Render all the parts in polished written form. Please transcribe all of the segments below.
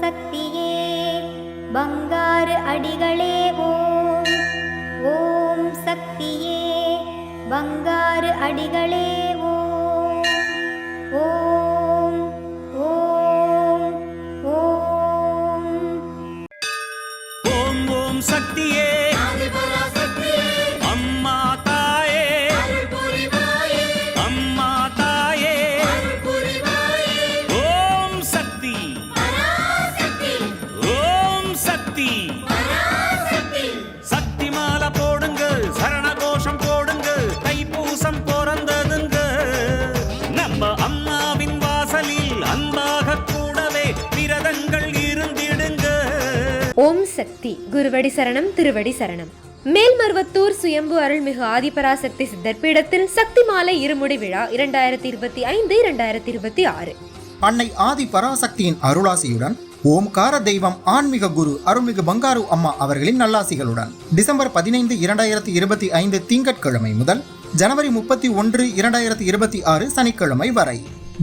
சக்தியே பங்காரு அடிகளே ஓம். ஓம் சக்தியே பங்காரு அடிகளே ஓம். ஓம் ஓம் ஓம். ஓம் ஓம் சக்தியே அம்மா தாயே, அம்மா தாயே. ஓம் சக்தி, ஓம் சக்தி. சக்தி மாலை போடுங்க, சரண கோஷம் போடுங்க, தைப்பூசம் பிறந்ததுங்க. நம்ம அம்மாவின் வாசலில் அன்பாக கூடவே விரதங்கள் இருந்திடுங்க. ஓம் சக்தி. குருவடி சரணம், திருவடி சரணம். மேல்மருவத்தூர் சுயம்பு அருள்மிகு ஆதிபராசக்தி சித்தர் பீடத்தில் சக்தி மாலை இருமுடி விழா 2025-2026. அன்னை ஆதி பராசக்தியின் அருளாசியுடன் ஓம்கார தெய்வம் ஆன்மீக குரு அருள்மிகு பங்காரு அம்மா அவர்களின் நல்லாசிகளுடன் டிசம்பர் 15, 2025 திங்கட்கிழமை முதல் ஜனவரி 31, 2026 சனிக்கிழமை வரை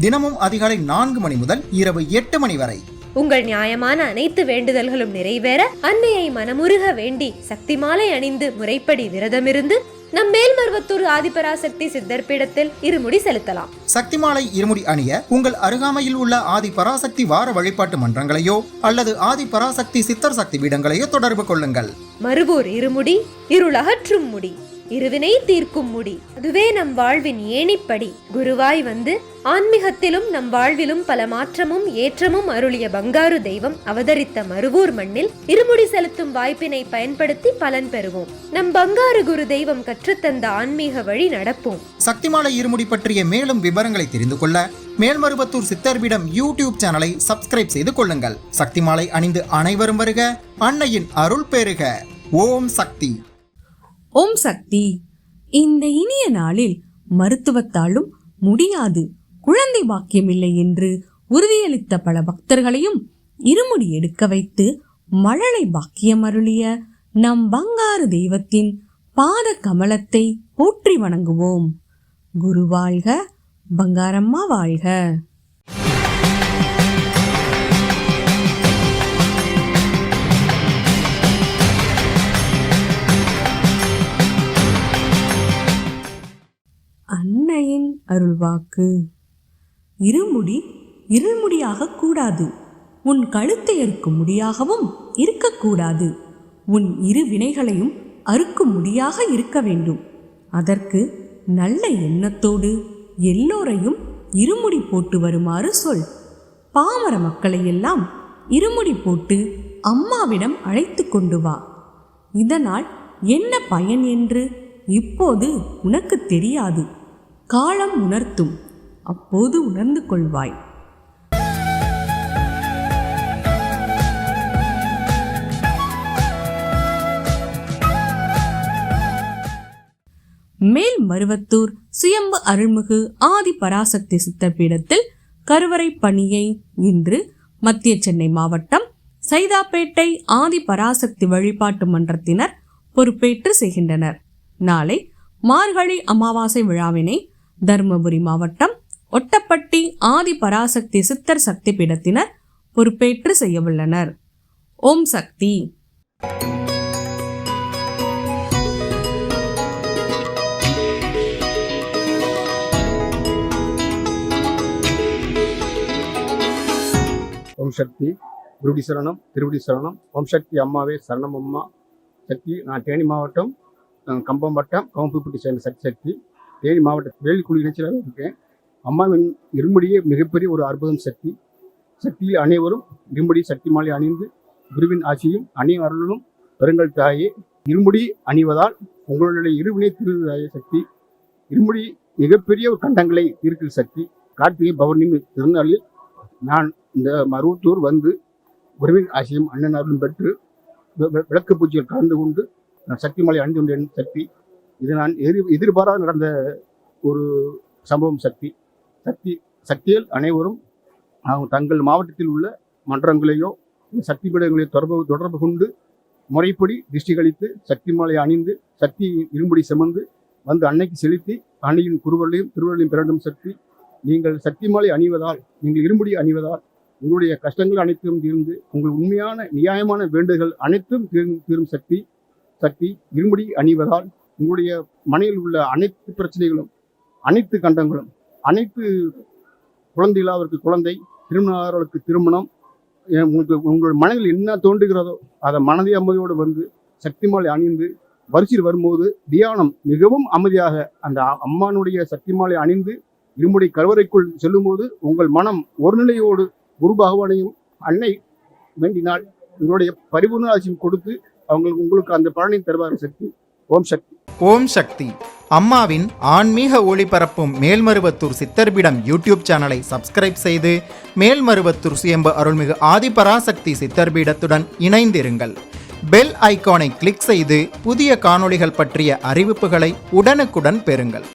தினமும் அதிகாலை 4 மணி முதல் இரவு 8 மணி வரை உங்கள் நியாயமான அனைத்து வேண்டுதல்களும் நிறைவேற அன்னையை மனமுருக வேண்டி சக்தி மாலை அணிந்து முறைப்படி விரதமிருந்து நம் மேல்மருவத்தூர் ஆதிபராசக்தி சித்தர் பீடத்தில் இருமுடி செலுத்தலாம். சக்தி மாலை இருமுடி அணிய உங்கள் அருகாமையில் உள்ள ஆதி பராசக்தி வார வழிபாட்டு மன்றங்களையோ அல்லது ஆதி பராசக்தி சித்தர் சக்தி பீடங்களையோ தொடர்பு கொள்ளுங்கள். மறுவூர் இருமுடி இருளகற்றும் முடி, இருவினை தீர்க்கும் முடி, அதுவே நம் வாழ்வின் ஏணிப்படி. குருவாய் வந்து ஆன்மீகத்திலும் நம் வாழ்விலும் பல மாற்றமும் ஏற்றமும் அருளிய பங்காரு தெய்வம் அவதரித்த மறுவூர் மண்ணில் இருமுடி செலுத்தும் வாய்ப்பினை பயன்படுத்தி பலன் பெறுவோம். நம் பங்காரு குரு தெய்வம் கற்றுத்தந்த ஆன்மீக வழி நடப்போம். சக்தி மாலை இருமுடி பற்றிய மேலும் விவரங்களை தெரிந்து கொள்ள மேல்மருவத்தூர் சித்தர்பீடம் யூடியூப் சேனலை சப்ஸ்கிரைப் செய்து கொள்ளுங்கள். சக்தி மாலை அணிந்து அனைவரும் வருக, அன்னையின் அருள் பெறுக. ஓம் சக்தி. ஓம் சக்தி. இந்த இனிய நாளில் மருத்துவத்தாலும் முடியாது, குழந்தை பாக்கியமில்லை என்று உறுதியளித்த பல பக்தர்களையும் இருமுடி எடுக்க வைத்து மழலை பாக்கியம் அருளிய நம் பங்காரு தெய்வத்தின் பாத கமலத்தை போற்றி வணங்குவோம். குரு வாழ்க, பங்காரம்மா வாழ்க. அன்னையின் அருள்வாக்கு. இருமுடி இருள்முடியாக கூடாது, உன் கழுத்தை அறுக்கும் முடியாகவும் இருக்கக்கூடாது. உன் இரு வினைகளையும் அறுக்கும் முடியாக இருக்க வேண்டும். அதற்கு நல்ல எண்ணத்தோடு எல்லோரையும் இருமுடி போட்டு வருமாறு சொல். பாமர மக்களையெல்லாம் இருமுடி போட்டு அம்மாவிடம் அழைத்து கொண்டு வா. இதனால் என்ன பயன் என்று இப்போது உனக்கு தெரியாது, காலம் உணர்த்தும், அப்போது உணர்ந்து கொள்வாய். மேல்மருவத்தூர் சுயம்பு அருள்மிகு ஆதி பராசக்தி சித்தர் பீடத்தில் கருவறை பணியை இன்று மத்திய சென்னை மாவட்டம் சைதாப்பேட்டை ஆதி பராசக்தி வழிபாட்டு மன்றத்தினர் பொறுப்பேற்று செய்கின்றனர். நாளை மார்கழி அமாவாசை விழாவினை தருமபுரி மாவட்டம் ஒட்டப்பட்டி ஆதி பராசக்தி சித்தர் சக்தி பீடத்தினர் பொறுப்பேற்று செய்யவுள்ளனர். ஓம் சக்தி. ஓம் சக்தி. குருடி சரணம், திருவடி சரணம். ஓம் சக்தி அம்மாவே சரணம். அம்மா சக்தி. நான் தேனி மாவட்டம் கம்பம் வட்டம் கம்புப்பட்டி சேர்ந்த சக்தி. தேனி மாவட்டம் வேலிக்குழி இணைச்சியாக இருக்கேன். அம்மாவின் இருமுடியே மிகப்பெரிய ஒரு அற்புதம் சக்தி. சக்தியில் அனைவரும் இருமுடி சக்தி மாலை அணிந்து குருவின் ஆட்சியும் அணிய அருளும் பெருங்கள் தாயே. இருமுடி அணிவதால் உங்களுடைய இருவினை திருதாய சக்தி. இருமுடி மிகப்பெரிய ஒரு கண்டங்களை தீர்க்கும் சக்தி. கார்த்திகை பௌர்ணமி திருநாளில் நான் இந்த மருவத்தூர் வந்து குருவின் ஆசியும் அண்ணன் அருளும் பெற்று விளக்கு பூஜையில் கலந்து கொண்டு நான் சக்தி மாலை அணிந்து கொண்டேன் சக்தி. இது நான் எதிர்பாராத நடந்த ஒரு சம்பவம் சக்தி. சக்தியில் அனைவரும் தங்கள் மாவட்டத்தில் உள்ள மன்றங்களையோ சக்தி பீடங்களையோ தொடர்பு கொண்டு முறைப்படி திருஷ்டி கழித்து சக்தி மாலை அணிந்து சக்தி இருமுடி சுமந்து வந்து அன்னைக்கு செலுத்தி அன்னையின் திருவள்ளையும் பெறண்டும் சக்தி. நீங்கள் சக்தி மாலை அணிவதால், நீங்கள் இருமுடி அணிவதால் உங்களுடைய கஷ்டங்கள் அனைத்தும் தீர்ந்து உங்கள் உண்மையான நியாயமான வேண்டுதல்கள் அனைத்தும் தீரும் சக்தி இருமுடி அணிவதால் உங்களுடைய மனையில் உள்ள அனைத்து பிரச்சனைகளும், அனைத்து கண்டங்களும், அனைத்து குழந்தைகளுக்கு குழந்தை, திருமணர்களுக்கு திருமணம், உங்களுடைய மனதில் என்ன தோன்றுகிறதோ அதை மனதை அமைதியோடு வந்து சக்தி மாலை அணிந்து வரிசையில் வரும்போது தியானம் மிகவும் அமைதியாக அந்த அம்மானுடைய சக்தி மாலை அணிந்து இருமுடி கருவறைக்குள் செல்லும்போது உங்கள் மனம் ஒரு நிலையோடு குரு பகவானையும் அன்னை வேண்டினால் உங்களுடைய பரிபூர்ண ஆட்சியும் கொடுத்து உங்களுக்கு அந்த பலனை தருவார் சக்தி. ஓம் சக்தி. ஓம் சக்தி. அம்மாவின் ஆன்மீக ஒளிபரப்பும் மேல்மருவத்தூர் சித்தர்பீடம் யூடியூப் சேனலை சப்ஸ்கிரைப் செய்து மேல்மருவத்தூர் சுயம்பு அருள்மிகு ஆதிபராசக்தி சித்தர்பீடத்துடன் இணைந்திருங்கள். பெல் ஐகானை கிளிக் செய்து புதிய காணொளிகள் பற்றிய அறிவிப்புகளை உடனுக்குடன் பெறுங்கள்.